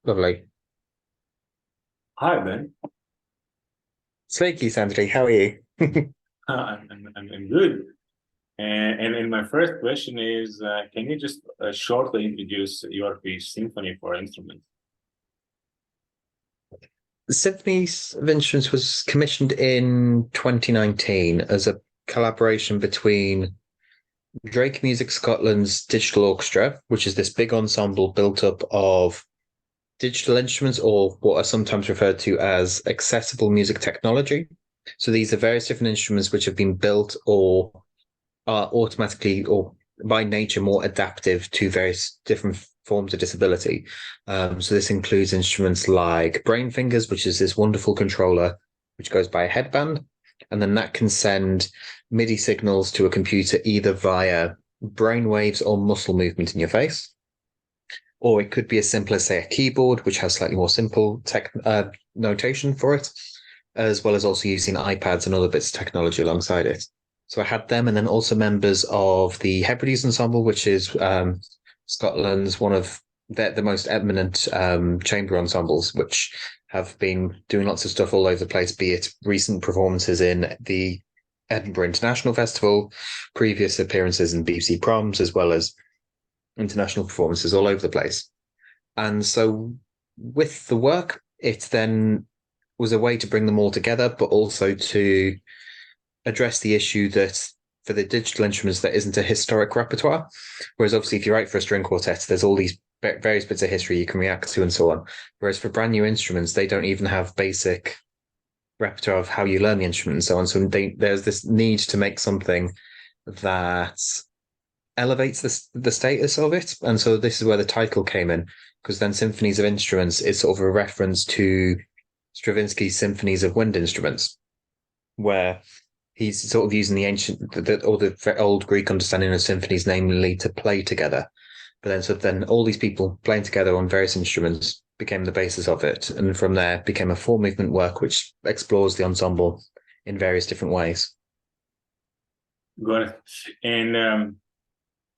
Lovely. Hi, Ben. Sveiki, Sandri. How are you? I'm good. And my first question is, can you just shortly introduce your piece, Symphony for Instruments? The Symphonies of Instruments was commissioned in 2019 as a collaboration between Drake Music Scotland's Digital Orchestra, which is this big ensemble built up of digital instruments, or what are sometimes referred to as accessible music technology. So these are various different instruments which have been built or are automatically or by nature more adaptive to various different forms of disability. So this includes instruments like brain fingers, which is this wonderful controller which goes by a headband, and then that can send MIDI signals to a computer either via brain waves or muscle movement in your face. Or it could be as simple as, say, a keyboard, which has slightly more simple notation for it, as well as also using iPads and other bits of technology alongside it. So I had them, and then also members of the Hebrides Ensemble, which is Scotland's one of the most eminent chamber ensembles, which have been doing lots of stuff all over the place, be it recent performances in the Edinburgh International Festival, previous appearances in BBC Proms, as well as international performances all over the place. And so with the work, it then was a way to bring them all together, but also to address the issue that for the digital instruments, there isn't a historic repertoire. Whereas obviously, if you write for a string quartet, there's all these various bits of history you can react to and so on. Whereas for brand new instruments, they don't even have basic repertoire of how you learn the instrument and so on. So there's this need to make something that elevates the status of it. And so this is where the title came in, because then Symphonies of Instruments is sort of a reference to Stravinsky's Symphonies of Wind Instruments, where he's sort of using the ancient or the old Greek understanding of symphonies, namely to play together. But then so then all these people playing together on various instruments became the basis of it, and from there became a four movement work which explores the ensemble in various different ways. Got it. And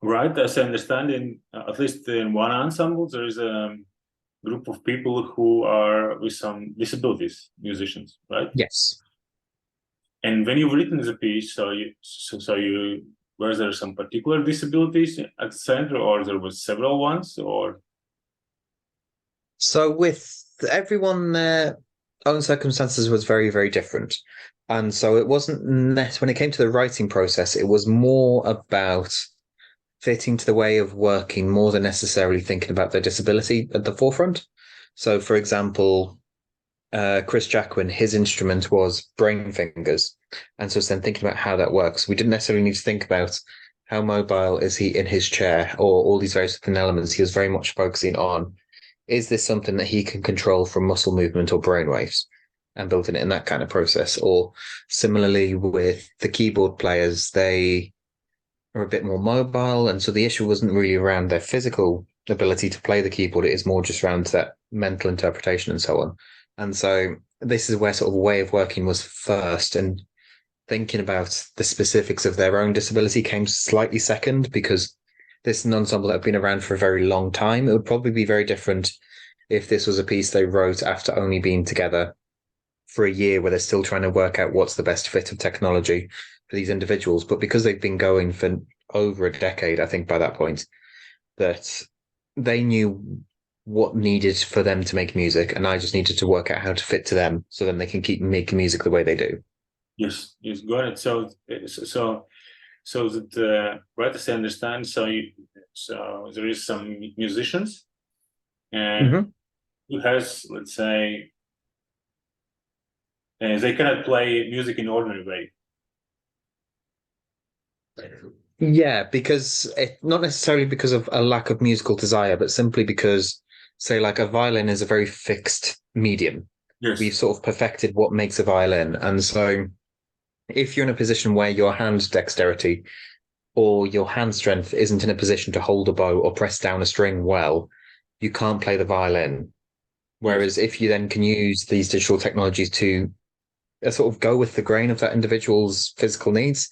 right, as I understand, at least in one ensemble, there is a group of people who are with some disabilities, musicians, right? Yes. And when you've written the piece, so you were there some particular disabilities at the center, or there was several ones, or So with everyone, their own circumstances was very, very different. And so it wasn't when it came to the writing process, it was more about fitting to the way of working more than necessarily thinking about their disability at the forefront. So, for example, Chris Jacquin, his instrument was brain fingers. And so it's then thinking about how that works. We didn't necessarily need to think about how mobile is he in his chair or all these various different elements. He was very much focusing on, is this something that he can control from muscle movement or brain waves, and building it in that kind of process. Or similarly with the keyboard players, they are a bit more mobile. And so the issue wasn't really around their physical ability to play the keyboard. It is more just around that mental interpretation and so on. And so this is where sort of way of working was first. And thinking about the specifics of their own disability came slightly second, because this is an ensemble that have been around for a very long time. It would probably be very different if this was a piece they wrote after only being together for a year, where they're still trying to work out what's the best fit of technology for these individuals. But because they've been going for over a decade, I think by that point, that they knew what needed for them to make music, and I just needed to work out how to fit to them so then they can keep making music the way they do. yes, yes, got it. So that right as I understand, so there is some musicians and Mm-hmm. who has, let's say, they cannot play music in ordinary way. Yeah, because not necessarily because of a lack of musical desire, but simply because, say, like a violin is a very fixed medium. We've Yes, sort of perfected what makes a violin. And so if you're in a position where your hand dexterity or your hand strength isn't in a position to hold a bow or press down a string well, you can't play the violin. yes, Whereas if you then can use these digital technologies to sort of go with the grain of that individual's physical needs,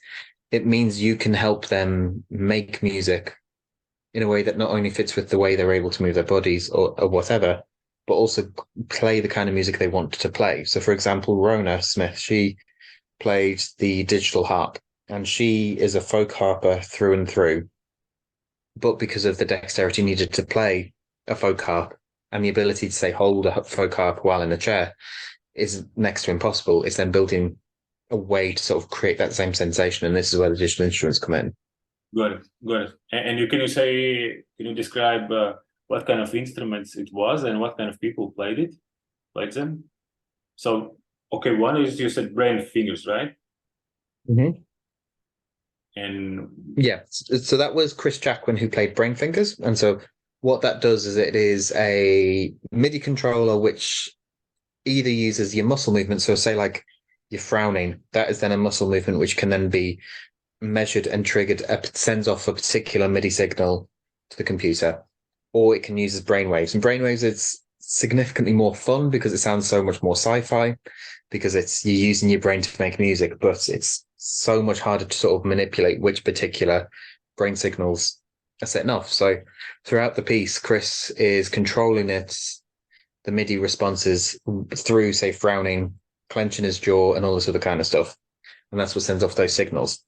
it means you can help them make music in a way that not only fits with the way they're able to move their bodies or whatever, but also play the kind of music they want to play. So, for example, Rona Smith, she played the digital harp, and she is a folk harper through and through. But because of the dexterity needed to play a folk harp and the ability to say hold a folk harp while in a chair is next to impossible, it's then building a way to sort of create that same sensation. And this is where the digital instruments come in. Got it. And can you describe what kind of instruments it was and what kind of people played them? So, okay, one is you said brain fingers, right? Mm-hmm. And yeah, so that was Chris Jacquin who played Brain Fingers. And so what that does is it is a MIDI controller which either uses your muscle movement. So say like you're frowning, that is then a muscle movement which can then be measured and triggered, sends off a particular MIDI signal to the computer, or it can use as brainwaves. And brainwaves is significantly more fun because it sounds so much more sci-fi, because you're using your brain to make music, but it's so much harder to sort of manipulate which particular brain signals are setting off. So throughout the piece, Chris is controlling the MIDI responses through, say, frowning, clenching his jaw, and all this other kind of stuff. And that's what sends off those signals.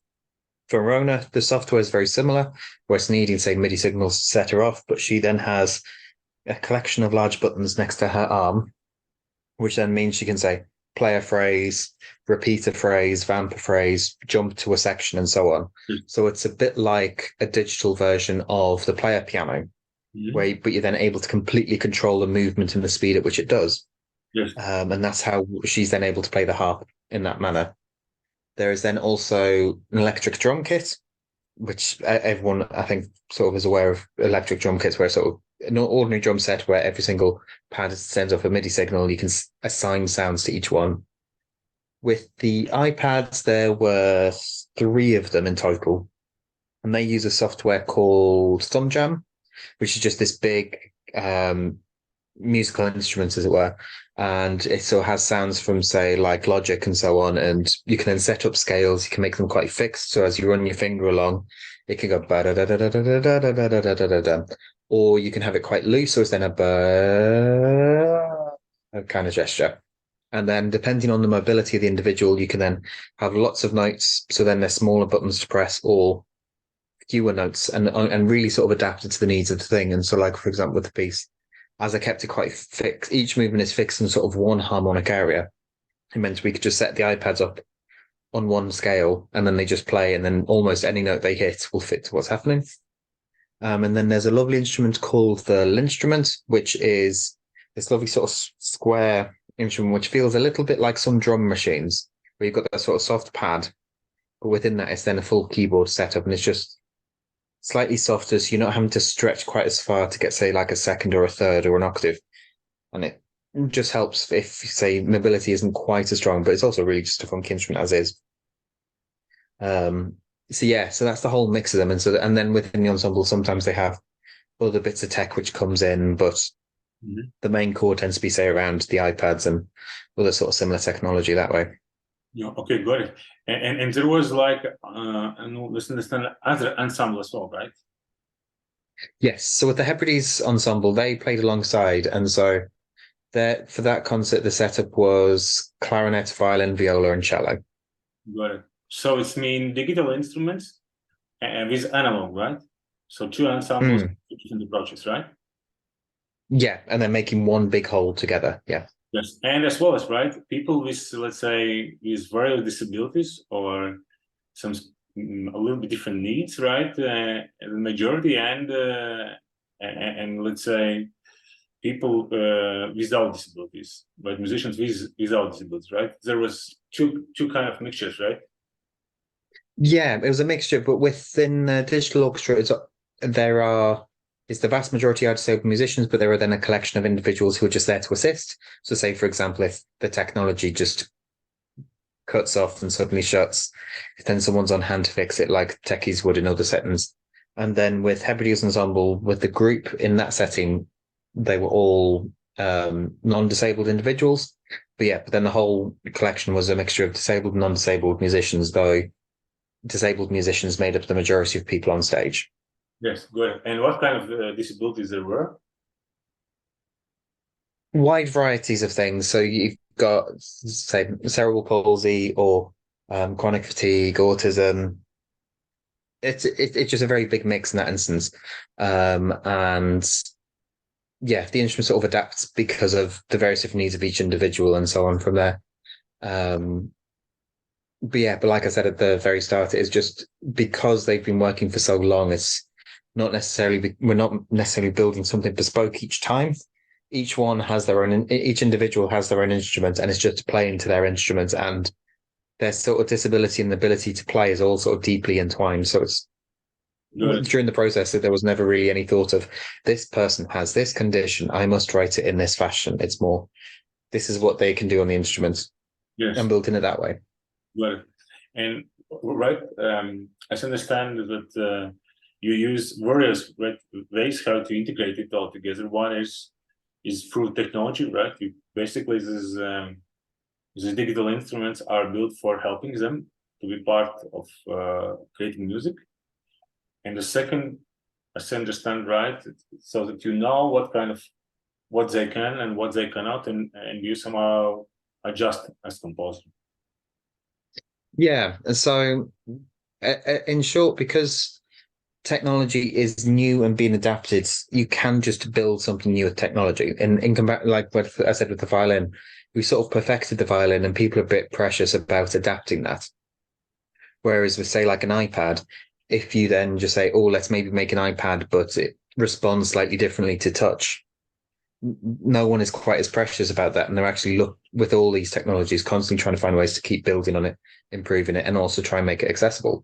For Rona, the software is very similar, where it's needing, say, MIDI signals to set her off, but she then has a collection of large buttons next to her arm, which then means she can say, play a phrase, repeat a phrase, vamp a phrase, jump to a section, and so on. So it's a bit like a digital version of the player piano, but you're then able to completely control the movement and the speed at which it does. Yes. And that's how she's then able to play the harp in that manner. There is then also an electric drum kit, which everyone, I think, sort of is aware of electric drum kits, where sort of an ordinary drum set where every single pad sends off a MIDI signal. You can assign sounds to each one. With the iPads, there were 3 of them in total, and they use a software called ThumbJam, which is just this big musical instruments, as it were, and it sort of has sounds from, say, like Logic and so on, and you can then set up scales. You can make them quite fixed, so as you run your finger along, it can go ba da da da da da da da da da da da da da, or you can have it quite loose, so it's then a kind of gesture. And then depending on the mobility of the individual, you can then have lots of notes, so then there's smaller buttons to press, or fewer notes, and really sort of adapted to the needs of the thing. And so, like, for example, with the piece, as I kept it quite fixed, each movement is fixed in sort of one harmonic area. It meant we could just set the iPads up on one scale, and then they just play, and then almost any note they hit will fit to what's happening. And then there's a lovely instrument called the Linstrument, which is this lovely sort of square instrument, which feels a little bit like some drum machines, where you've got that sort of soft pad, but within that it's then a full keyboard setup, and it's just slightly softer, so you're not having to stretch quite as far to get, say, like a second or a third or an octave. And it just helps if, say, mobility isn't quite as strong, but it's also really just a funky instrument as is. So that's the whole mix of them. And then within the ensemble, sometimes they have other bits of tech which comes in, but the main core tends to be, say, around the iPads and other sort of similar technology that way. Yeah, okay, got it. And there was like, let's understand, other ensemble as well, right? Yes. So with the Hebrides ensemble, they played alongside, and so for that concert, the setup was clarinet, violin, viola, and cello. Got it. So it's digital instruments with analog, right? So 2 ensembles, 2 different approaches, right? Yeah, and then making one big whole together. Yeah. Yes, and as well as, right, people with, let's say, with various disabilities or some a little bit different needs, right? The majority, and let's say people without disabilities, but musicians without disabilities, right? There was two kind of mixtures, right? Yeah, it was a mixture, but within digital orchestra, it's the vast majority are disabled musicians, but there are then a collection of individuals who are just there to assist. So, say, for example, if the technology just cuts off and suddenly shuts, then someone's on hand to fix it, like techies would in other settings. And then with Hebrides Ensemble, with the group in that setting, they were all non-disabled individuals. But then the whole collection was a mixture of disabled and non-disabled musicians, though disabled musicians made up the majority of people on stage. Yes, good. And what kind of disabilities there were? wide varieties of things. So you've got, say, cerebral palsy or chronic fatigue, autism. It's just a very big mix in that instance. And yeah, the instrument sort of adapts because of the various different needs of each individual and so on from there. Um, but yeah, but like I said at the very start, it is just because they've been working for so long, it's not necessarily, we're not necessarily building something bespoke each time. Each one has their own, each individual has their own instrument, and it's just to play into their instruments, and their sort of disability and ability to play is all sort of deeply entwined. So it's Good. during the process that there was never really any thought of this person has this condition, I must write it in this fashion. It's more, this is what they can do on the instruments Yes. and built in it that way. Got it. And right, I understand that you use various ways how to integrate it all together. One is through technology, right? You basically these digital instruments are built for helping them to be part of creating music. And the second, as I understand, right, so that you know what they can and what they cannot, and you somehow adjust as composer. Yeah. And so, in short, because technology is new and being adapted, you can just build something new with technology. In like what I said with the violin, we sort of perfected the violin, and people are a bit precious about adapting that. Whereas with, say, like an iPad, if you then just say, oh, let's maybe make an iPad, but it responds slightly differently to touch, no one is quite as precious about that. And they're actually with all these technologies, constantly trying to find ways to keep building on it, improving it, and also try and make it accessible.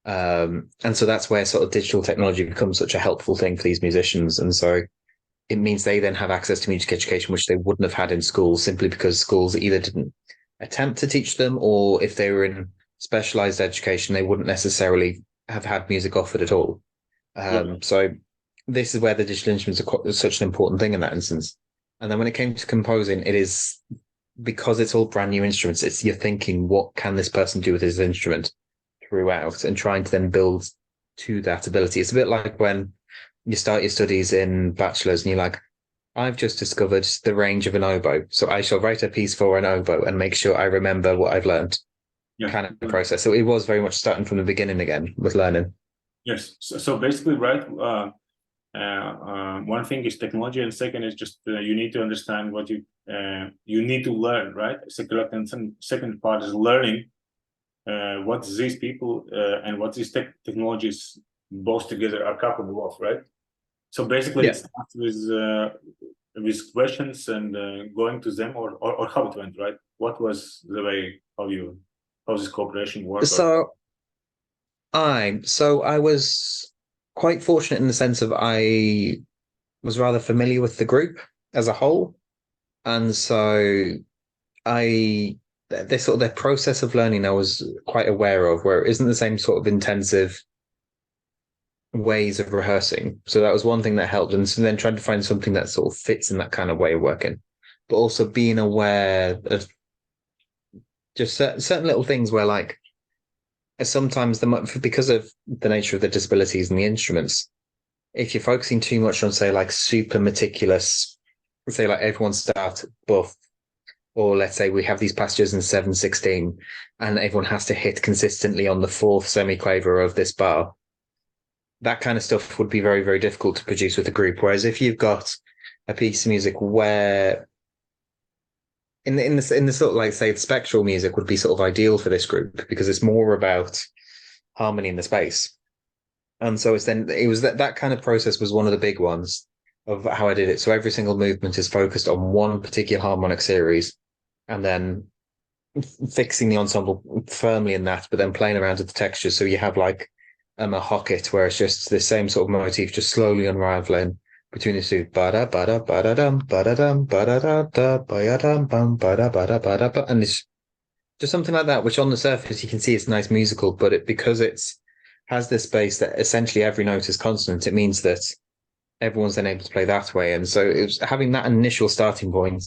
And so that's where sort of digital technology becomes such a helpful thing for these musicians. And so it means they then have access to music education, which they wouldn't have had in schools simply because schools either didn't attempt to teach them, or if they were in specialized education, they wouldn't necessarily have had music offered at all. So this is where the digital instruments are such an important thing in that instance. And then when it came to composing, it is because it's all brand new instruments, it's you're thinking, what can this person do with his instrument throughout, and trying to then build to that ability. It's a bit like when you start your studies in bachelor's and you're like, I've just discovered the range of an oboe, so I shall write a piece for an oboe and make sure I remember what I've learned. Yeah. Kind of process. So it was very much starting from the beginning again with learning. Yes. So basically, right. One thing is technology, and second is just you need to understand what you need to learn, right? Second part is learning what these people and what these technologies both together are capable of, right? So basically, Yeah. it starts with questions and going to them, or how it went, right? What was the way how this cooperation worked? I was quite fortunate in the sense of I was rather familiar with the group as a whole, and so their sort of their process of learning I was quite aware of, where it isn't the same sort of intensive ways of rehearsing. So that was one thing that helped, and so then trying to find something that sort of fits in that kind of way of working, but also being aware of just certain little things where, like, sometimes because of the nature of the disabilities and the instruments, if you're focusing too much on, say, like super meticulous, say like everyone start buff, or let's say we have these passages in 7/16 and everyone has to hit consistently on the fourth semiclaver of this bar, that kind of stuff would be very, very difficult to produce with a group. Whereas if you've got a piece of music where in the sort of, like, say, the spectral music would be sort of ideal for this group because it's more about harmony in the space. And so it was that kind of process was one of the big ones of how I did it. So every single movement is focused on one particular harmonic series, and then fixing the ensemble firmly in that, but then playing around with the textures. So you have like a Hoquetus where it's just the same sort of motif, just slowly unraveling between the two. Bada bada bada dum bada dum bada da da bada dum bum bada bada bada ba, and it's just something like that, which on the surface you can see it's nice musical, but because it's has this space that essentially every note is consonant, it means that everyone's then able to play that way. And so it was having that initial starting point.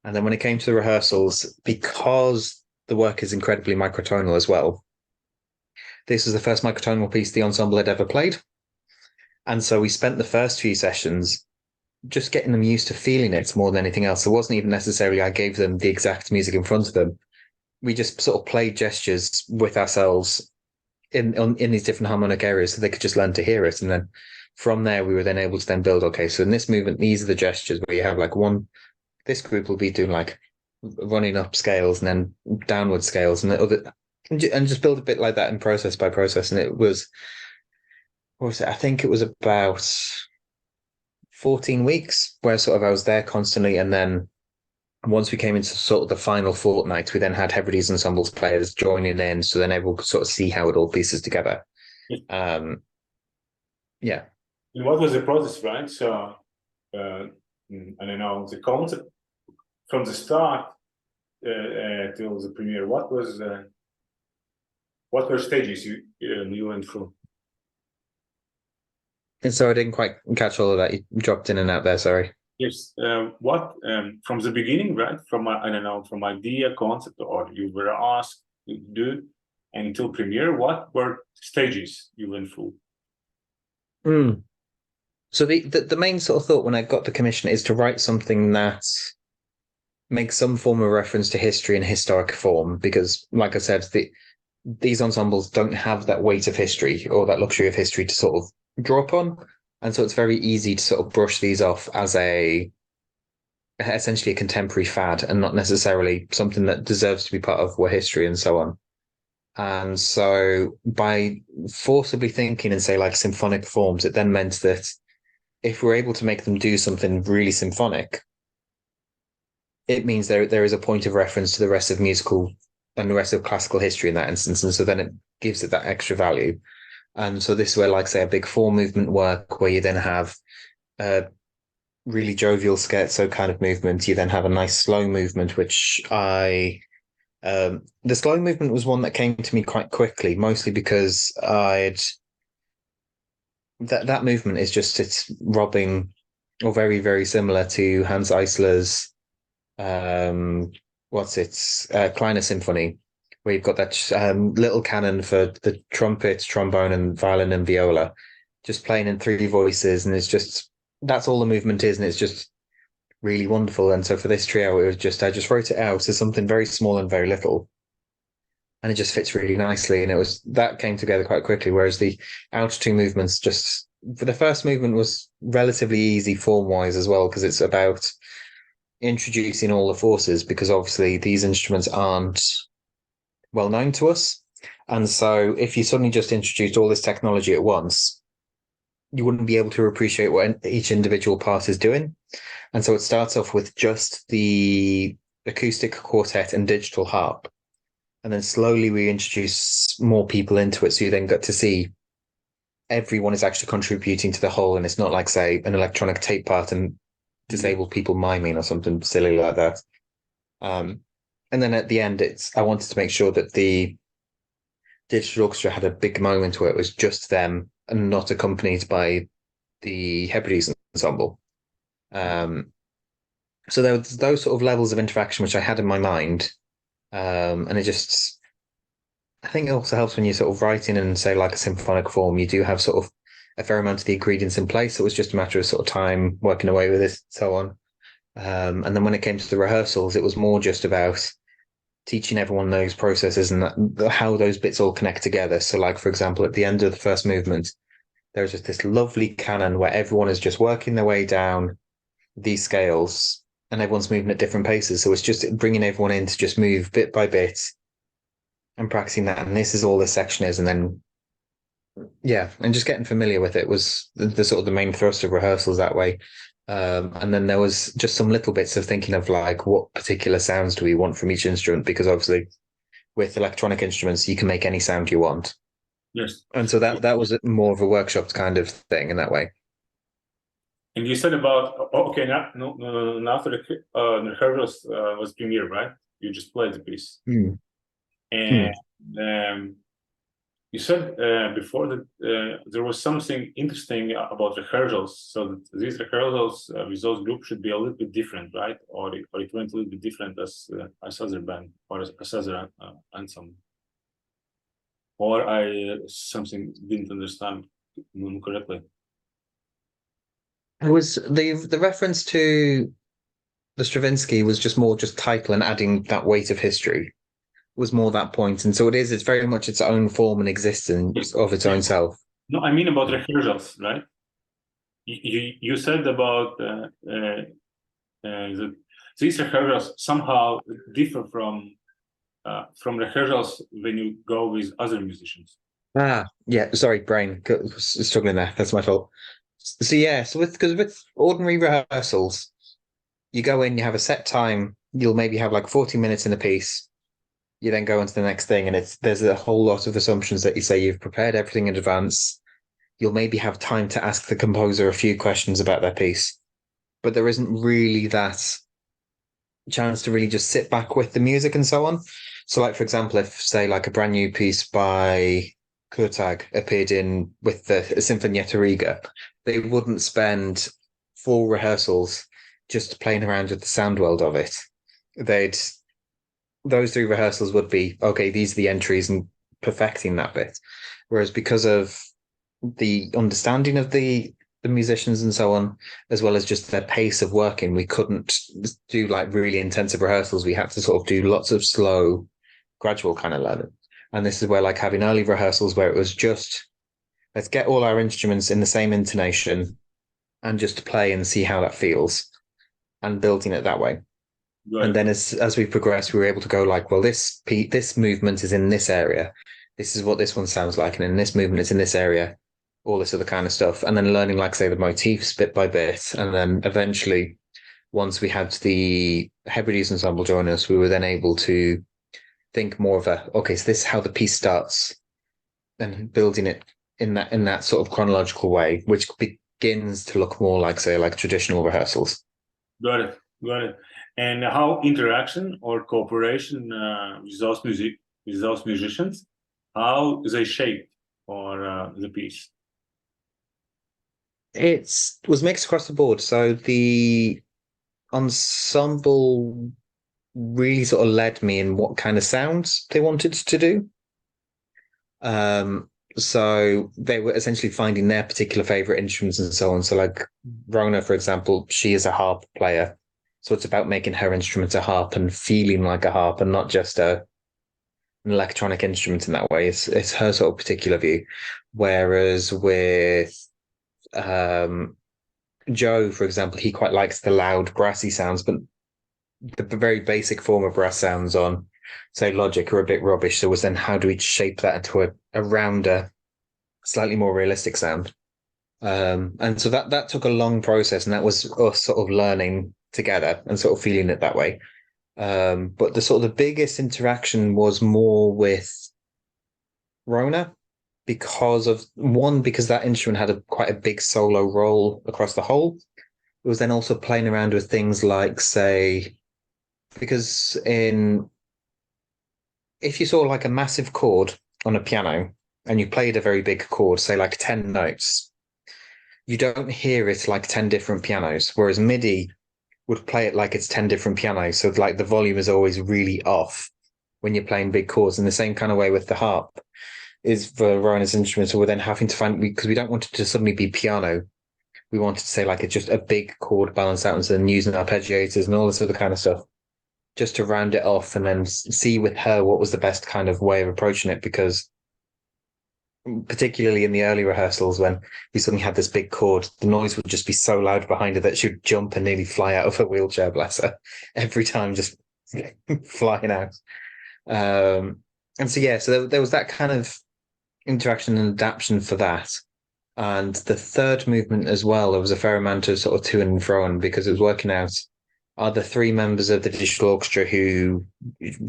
And then when it came to the rehearsals, because the work is incredibly microtonal as well, this was the first microtonal piece the ensemble had ever played. And so we spent the first few sessions just getting them used to feeling it more than anything else. It wasn't even necessarily I gave them the exact music in front of them. We just sort of played gestures with ourselves in these different harmonic areas so they could just learn to hear it. And then from there, we were then able to then build, okay, so in this movement, these are the gestures where you have like this group will be doing like running up scales and then downward scales and the other, and just build a bit like that in process by process. And it was, what was it? I think it was about 14 weeks where sort of I was there constantly. And then once we came into sort of the final fortnight, we then had Hebrides Ensemble's players joining in, so then everyone could sort of see how it all pieces together. Yeah. And what was the process, right? So, I don't know, the concept from the start till the premiere. What were stages you went through? And so I didn't quite catch all of that. You dropped in and out there. Sorry. Yes. What from the beginning, right? From I don't know, from idea, concept, or you were asked to do, until premiere. What were stages you went through? So the main sort of thought when I got the commission is to write something that makes some form of reference to history in historic form, because, like I said, these ensembles don't have that weight of history or that luxury of history to sort of draw upon, and so it's very easy to sort of brush these off as essentially a contemporary fad and not necessarily something that deserves to be part of our history and so on. And so by forcibly thinking in, say, like symphonic forms, it then meant that if we're able to make them do something really symphonic, it means there is a point of reference to the rest of musical and the rest of classical history in that instance. And so then it gives it that extra value. And so this is where, like, say, a big four movement work where you then have a really jovial scherzo kind of movement. You then have a nice slow movement, which the slow movement was one that came to me quite quickly, mostly because that movement is just, it's robbing or very, very similar to Hans Eisler's Kleiner Symphony, where you've got that little canon for the trumpet, trombone, and violin and viola, just playing in three voices, and it's just, that's all the movement is, and it's just really wonderful. And so for this trio, it was just, I just wrote it out as something very small and very little, and it just fits really nicely. And it was, that came together quite quickly. Whereas the outer two movements, just for the first movement, was relatively easy form wise as well, because it's about introducing all the forces, because obviously these instruments aren't well known to us. And so if you suddenly just introduced all this technology at once, you wouldn't be able to appreciate what each individual part is doing. And so it starts off with just the acoustic quartet and digital harp. And then slowly we introduce more people into it. So you then get to see everyone is actually contributing to the whole. And it's not like, say, an electronic tape part and disabled people miming or something silly like that. And then at the end, I wanted to make sure that the digital orchestra had a big moment where it was just them and not accompanied by the Hebrides ensemble. So there was those sort of levels of interaction which I had in my mind. And it just, I think it also helps when you're sort of writing in, say, like a symphonic form, you do have sort of a fair amount of the ingredients in place. So it was just a matter of sort of time working away with it, and so on. And then when it came to the rehearsals, it was more just about teaching everyone those processes and how those bits all connect together. So, like, for example, at the end of the first movement, there's just this lovely canon where everyone is just working their way down these scales and everyone's moving at different paces. So it's just bringing everyone in to just move bit by bit and practicing that. And this is all this section is. And then, yeah, and just getting familiar with it was the sort of the main thrust of rehearsals that way. And then there was just some little bits of thinking of, like, what particular sounds do we want from each instrument? Because obviously with electronic instruments, you can make any sound you want. Yes. And so that was more of a workshop kind of thing in that way. And you said about, okay, no, after the rehearsals was premiere, right? You just played the piece. And you said before that there was something interesting about rehearsals, so that these rehearsals with those groups should be a little bit different, right? Or it went a little bit different as other band or as other ensemble. Or I something didn't understand correctly. It was the reference to the Stravinsky was just more just title and adding that weight of history was more that point. And so it's very much its own form and existence of its own self. No, I mean about rehearsals, right? You said about that these rehearsals somehow differ from rehearsals when you go with other musicians. Ah, yeah. Sorry, brain struggling there. That's my fault. So yeah, so with ordinary rehearsals, you go in, you have a set time. You'll maybe have like 40 minutes in a piece. You then go on to the next thing, and there's a whole lot of assumptions that you say you've prepared everything in advance. You'll maybe have time to ask the composer a few questions about their piece, but there isn't really that chance to really just sit back with the music and so on. So, like for example, if say like a brand new piece by Kurtag appeared in with the Sinfonietta Riga, they wouldn't spend full rehearsals just playing around with the sound world of it. They'd those three rehearsals would be okay, these are the entries and perfecting that bit. Whereas because of the understanding of the musicians and so on, as well as just their pace of working, we couldn't do like really intensive rehearsals. We had to sort of do lots of slow, gradual kind of learning. And this is where like having early rehearsals where it was just let's get all our instruments in the same intonation and just play and see how that feels and building it that way. Right. And then as we progressed, we were able to go like, well, this movement is in this area. This is what this one sounds like, and in this movement, it's in this area. All this other kind of stuff, and then learning, like say, the motifs bit by bit, and then eventually, once we had the Hebrides ensemble join us, we were then able to think more of okay, so this is how the piece starts, and building it in that sort of chronological way, which begins to look more like say like traditional rehearsals. Got it. And how interaction or cooperation with those musicians, how they shape or the piece? It was mixed across the board. So the ensemble really sort of led me in what kind of sounds they wanted to do. So they were essentially finding their particular favorite instruments and so on. So like Rona, for example, she is a harp player. So it's about making her instrument a harp and feeling like a harp and not just an electronic instrument in that way. It's her sort of particular view. Whereas with Joe, for example, he quite likes the loud brassy sounds, but the very basic form of brass sounds on, say, Logic are a bit rubbish. So was then how do we shape that into a rounder, slightly more realistic sound? And so that took a long process, and that was us sort of learning together and sort of feeling it that way. But the sort of the biggest interaction was more with Rona because that instrument had quite a big solo role across the whole. It was then also playing around with things like, say, because if you saw like a massive chord on a piano and you played a very big chord, say like 10 notes, you don't hear it like 10 different pianos, whereas MIDI would play it like it's 10 different pianos. So like the volume is always really off when you're playing big chords. In the same kind of way with the harp is for Rona's instrument. So we're then having to find, because we don't want it to suddenly be piano. We wanted to say like it's just a big chord balanced out and then using arpeggiators and all this other kind of stuff just to round it off and then see with her what was the best kind of way of approaching it. Because particularly in the early rehearsals when we suddenly had this big chord, the noise would just be so loud behind her that she would jump and nearly fly out of her wheelchair, bless her, every time just flying out. And so, yeah, so there was that kind of interaction and adaptation for that. And the third movement as well, there was a fair amount of sort of to and fro, and because it was working out, are the three members of the digital orchestra who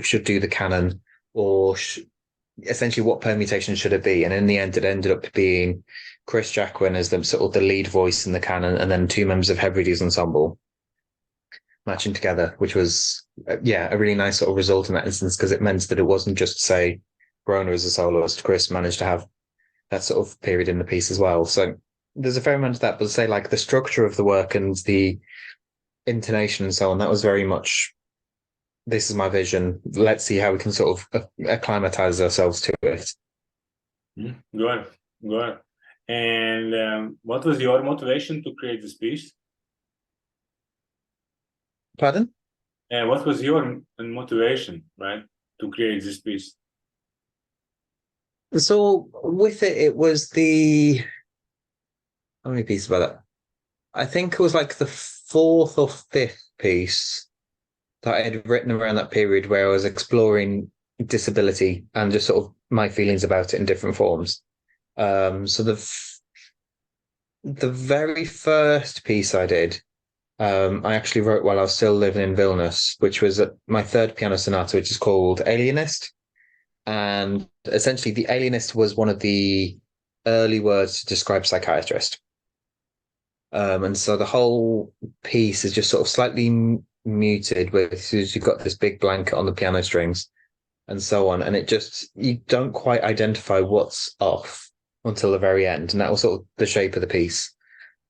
should do the canon, or essentially what permutation should it be? And in the end, it ended up being Chris Jacquin as the sort of the lead voice in the canon, and then two members of Hebrides Ensemble matching together, which was a really nice sort of result in that instance because it meant that it wasn't just say Rona as a soloist. Chris managed to have that sort of period in the piece as well. So there's a fair amount of that, but say like the structure of the work and the intonation and so on, that was very much this is my vision. Let's see how we can sort of acclimatize ourselves to it. Good. And what was your motivation to create this piece? Pardon? What was your motivation, right, to create this piece? So with it, it was the how many pieces about that? I think it was like the fourth or fifth piece that I had written around that period where I was exploring disability and just sort of my feelings about it in different forms. So the very first piece I did, I actually wrote while I was still living in Vilnius, which was my third piano sonata, which is called Alienist. And essentially, the alienist was one of the early words to describe psychiatrist. And so the whole piece is just sort of slightly muted, with you've got this big blanket on the piano strings and so on. And it just, you don't quite identify what's off until the very end. And that was sort of the shape of the piece.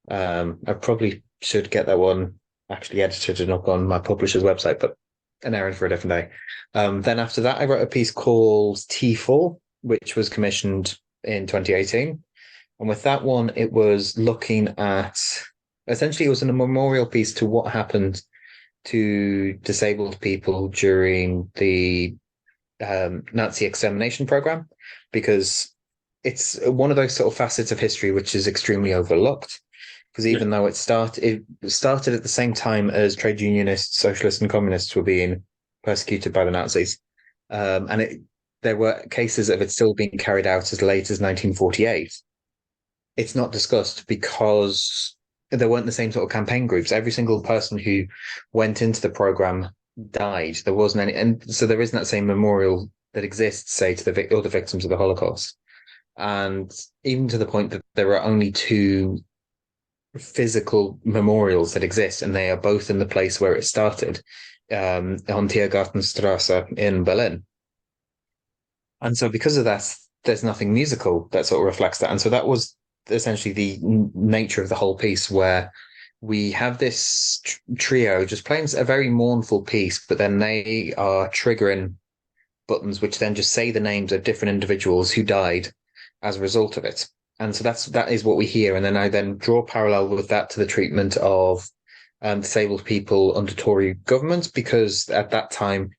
I probably should get that one actually edited and up on my publisher's website, but an errand for a different day. Then after that, I wrote a piece called T4, which was commissioned in 2018. And with that one, it was looking at, essentially, it was a memorial piece to what happened to disabled people during the Nazi extermination program, because it's one of those sort of facets of history which is extremely overlooked. Because even though it started at the same time as trade unionists, socialists, and communists were being persecuted by the Nazis, and there were cases of it still being carried out as late as 1948. It's not discussed because there weren't the same sort of campaign groups. Every single person who went into the program died. There wasn't any, and so there isn't that same memorial that exists, say, to the other victims of the Holocaust. And even to the point that there are only two physical memorials that exist, and they are both in the place where it started, on Tiergartenstrasse in Berlin. And so because of that, there's nothing musical that sort of reflects that. And so that was essentially the nature of the whole piece, where we have this trio just playing a very mournful piece, but then they are triggering buttons which then just say the names of different individuals who died as a result of it. And so that is what we hear. And then I then draw a parallel with that to the treatment of disabled people under Tory government, because at that time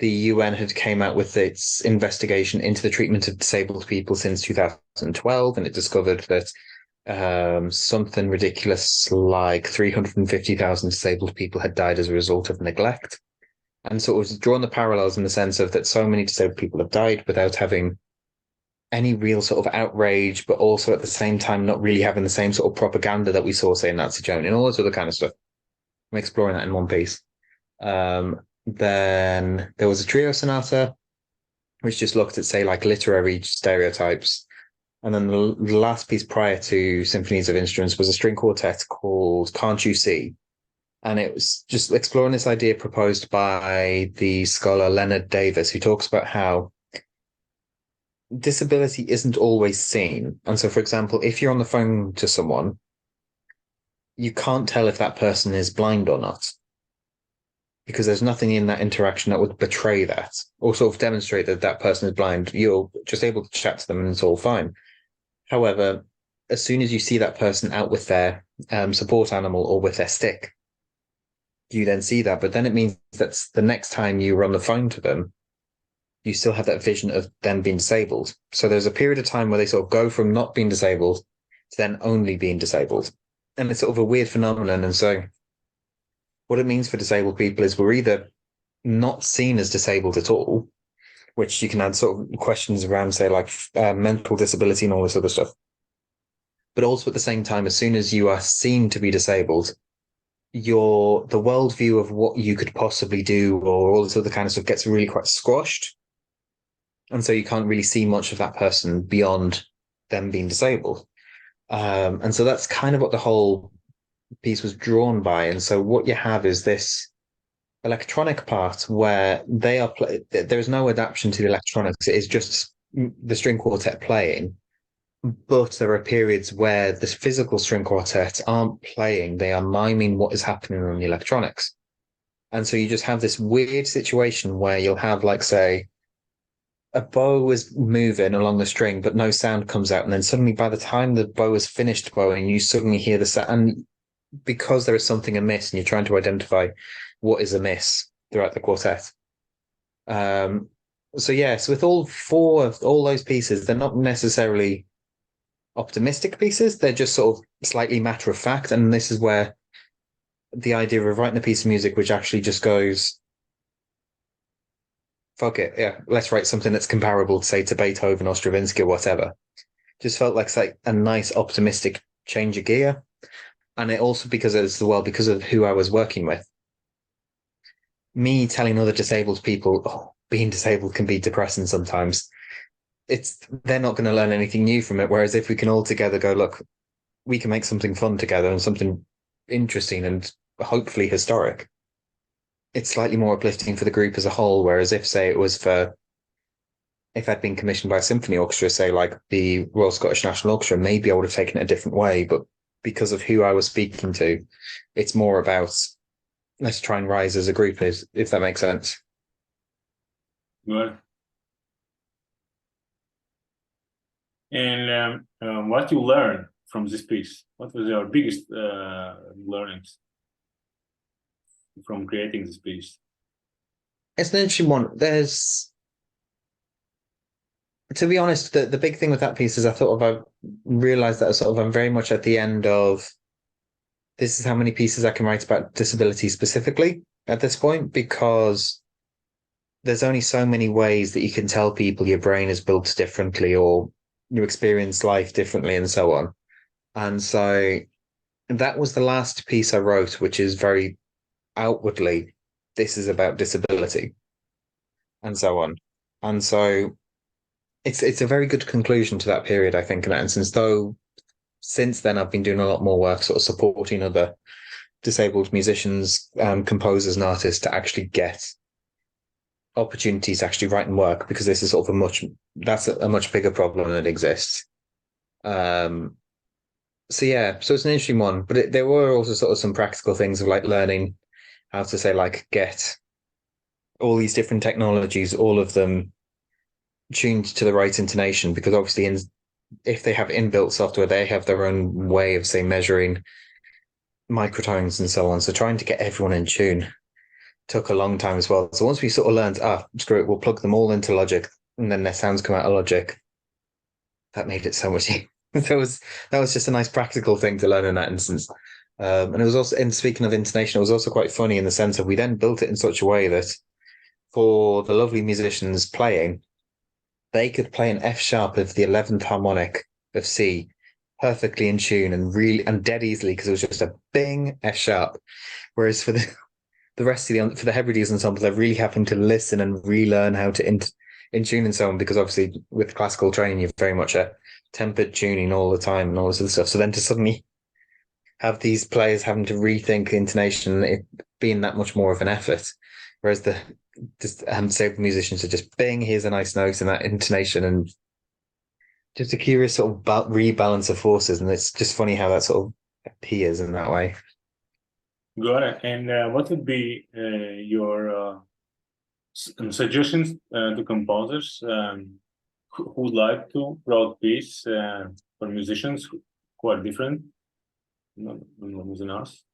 the UN had came out with its investigation into the treatment of disabled people since 2012, and it discovered that something ridiculous like 350,000 disabled people had died as a result of neglect. And so it was drawing the parallels in the sense of that so many disabled people have died without having any real sort of outrage, but also at the same time not really having the same sort of propaganda that we saw, say, in Nazi Germany and all this other kind of stuff. I'm exploring that in one piece. Then there was a trio sonata, which just looked at, say, like literary stereotypes. And then the last piece prior to Symphonies of Instruments was a string quartet called Can't You See? And it was just exploring this idea proposed by the scholar Leonard Davis, who talks about how disability isn't always seen. And so, for example, if you're on the phone to someone, you can't tell if that person is blind or not, because there's nothing in that interaction that would betray that or sort of demonstrate that that person is blind. You're just able to chat to them and it's all fine. However, as soon as you see that person out with their support animal or with their stick, you then see that. But then it means that the next time you are on the phone to them, you still have that vision of them being disabled. So there's a period of time where they sort of go from not being disabled to then only being disabled. And it's sort of a weird phenomenon. And so what it means for disabled people is we're either not seen as disabled at all, which you can add sort of questions around, say, like mental disability and all this other stuff. But also at the same time, as soon as you are seen to be disabled, the worldview of what you could possibly do or all this other kind of stuff gets really quite squashed. And so you can't really see much of that person beyond them being disabled. And so that's kind of what the whole piece was drawn by. And so what you have is this electronic part where there is no adaptation to the electronics. It is just the string quartet playing. But there are periods where the physical string quartet aren't playing. They are miming what is happening on the electronics. And so you just have this weird situation where you'll have, like, say, a bow is moving along the string, but no sound comes out. And then suddenly, by the time the bow is finished bowing, you suddenly hear the sound. And because there is something amiss, and you're trying to identify what is amiss throughout the quartet. So yes, with all four of all those pieces, they're not necessarily optimistic pieces. They're just sort of slightly matter of fact. And this is where the idea of writing a piece of music which actually just goes, fuck it, yeah, let's write something that's comparable, say, to Beethoven or Stravinsky or whatever. Just felt like a nice optimistic change of gear. And it also, because of who I was working with. Me telling other disabled people, oh, being disabled can be depressing sometimes. They're not going to learn anything new from it. Whereas if we can all together go, look, we can make something fun together and something interesting and hopefully historic, it's slightly more uplifting for the group as a whole. Whereas if I'd been commissioned by a symphony orchestra, say like the Royal Scottish National Orchestra, maybe I would have taken it a different way. But because of who I was speaking to, it's more about let's try and rise as a group, if that makes sense. Good. And what you learned from this piece? What was your biggest learnings from creating this piece? It's an interesting one. To be honest, the big thing with that piece is I realized that I'm very much at the end of this is how many pieces I can write about disability specifically at this point, because there's only so many ways that you can tell people your brain is built differently or you experience life differently and so on. And so that was the last piece I wrote, which is very outwardly, this is about disability and so on. And so it's a very good conclusion to that period, I think, in that instance, though since then I've been doing a lot more work sort of supporting other disabled musicians, composers and artists to actually get opportunities to actually write and work, because this is sort of a much bigger problem that exists. So it's an interesting one, but there were also sort of some practical things of like learning how to say like get all these different technologies, all of them tuned to the right intonation, because obviously if they have inbuilt software, they have their own way of say measuring microtones and so on. So trying to get everyone in tune took a long time as well. So once we sort of learned, screw it, we'll plug them all into Logic, and then their sounds come out of Logic. That made it so much easier. that was just a nice practical thing to learn in that instance. And it was also, and speaking of intonation, it was also quite funny in the sense of we then built it in such a way that for the lovely musicians playing, they could play an F sharp of the 11th harmonic of C perfectly in tune and dead easily, because it was just a bing F sharp. Whereas for the rest of for the Hebrides ensemble, they're really having to listen and relearn how to in tune and so on, because obviously with classical training, you're very much a tempered tuning all the time and all this other stuff. So then to suddenly have these players having to rethink intonation, it being that much more of an effort, whereas the disabled musicians are just bing, here's a nice note in that intonation, and just a curious sort of rebalance of forces. And it's just funny how that sort of appears in that way. Got it. And what would be your suggestions to composers who would like to write piece for musicians who are different than us?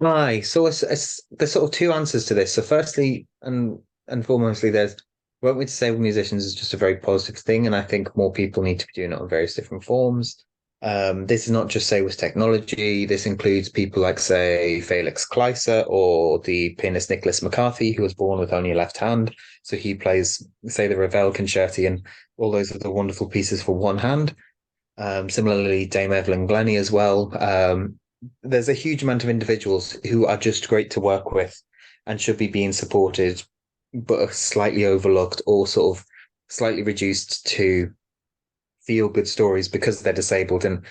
Right. So there's sort of two answers to this. So firstly, and foremostly, working with disabled musicians is just a very positive thing, and I think more people need to be doing it on various different forms. This is not just say with technology. This includes people like say Felix Kleiser or the pianist Nicholas McCarthy, who was born with only a left hand, so he plays say the Ravel Concerti and all those other wonderful pieces for one hand. Similarly, Dame Evelyn Glennie as well. There's a huge amount of individuals who are just great to work with and should be being supported, but are slightly overlooked or sort of slightly reduced to feel good stories because they're disabled. And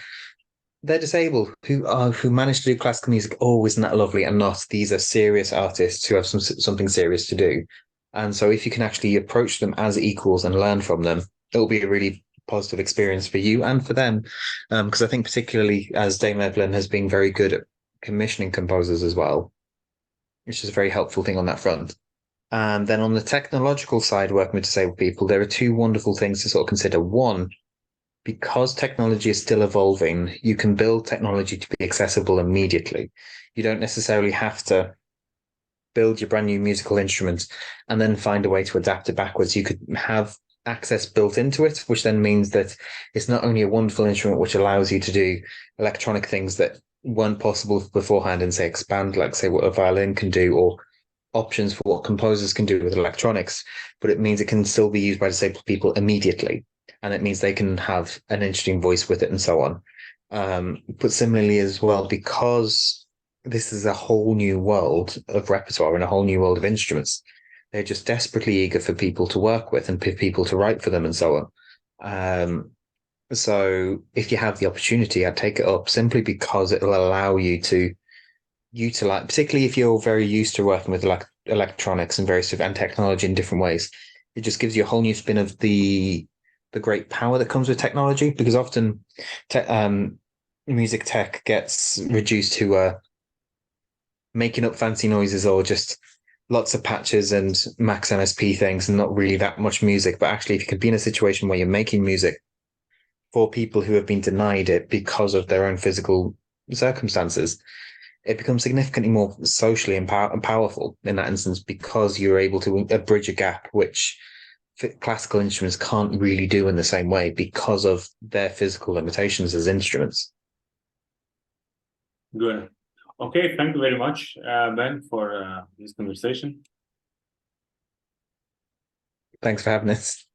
they're disabled who manage to do classical music. Oh, isn't that lovely? And not, these are serious artists who have something serious to do. And so if you can actually approach them as equals and learn from them, it'll be a really positive experience for you and for them. Because I think particularly as Dame Evelyn has been very good at commissioning composers as well, which is a very helpful thing on that front. And then on the technological side, working with disabled people, there are two wonderful things to sort of consider. One, because technology is still evolving, you can build technology to be accessible immediately. You don't necessarily have to build your brand new musical instruments and then find a way to adapt it backwards. You could have access built into it, which then means that it's not only a wonderful instrument which allows you to do electronic things that weren't possible beforehand and say expand, like say what a violin can do, or options for what composers can do with electronics, but it means it can still be used by disabled people immediately. And it means they can have an interesting voice with it and so on. But similarly as well, because this is a whole new world of repertoire and a whole new world of instruments, they're just desperately eager for people to work with and people to write for them and so on. So if you have the opportunity, I'd take it up simply because it'll allow you to utilize, particularly if you're very used to working with electronics and various and technology in different ways. It just gives you a whole new spin of the great power that comes with technology, because often music tech gets reduced to making up fancy noises or just lots of patches and max MSP things and not really that much music. But actually, if you could be in a situation where you're making music for people who have been denied it because of their own physical circumstances, it becomes significantly more socially and powerful in that instance, because you're able to bridge a gap which classical instruments can't really do in the same way because of their physical limitations as instruments. Good. Okay, thank you very much, Ben, for this conversation. Thanks for having us.